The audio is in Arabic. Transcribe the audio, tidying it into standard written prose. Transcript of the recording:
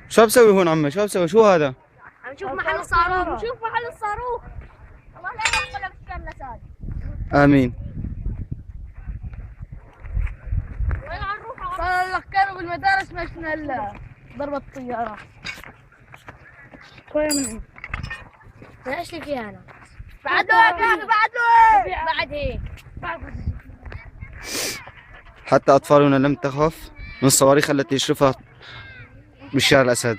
شو بسوي هون عمي؟ شو بسوي؟ شو هذا؟ عم نشوف محل الصاروخ. نشوف محل الصاروخ. الله لا يوصل بالشر لساد. امين. وين نروح؟ صار لك كانوا بالمدارس ما شفنا الا ضربة الطيارة. شوية من ايش لك انا؟ بعد له بعد هيك. حتى اطفالنا لم تخف من الصواريخ التي يشرفها بشار الاسد.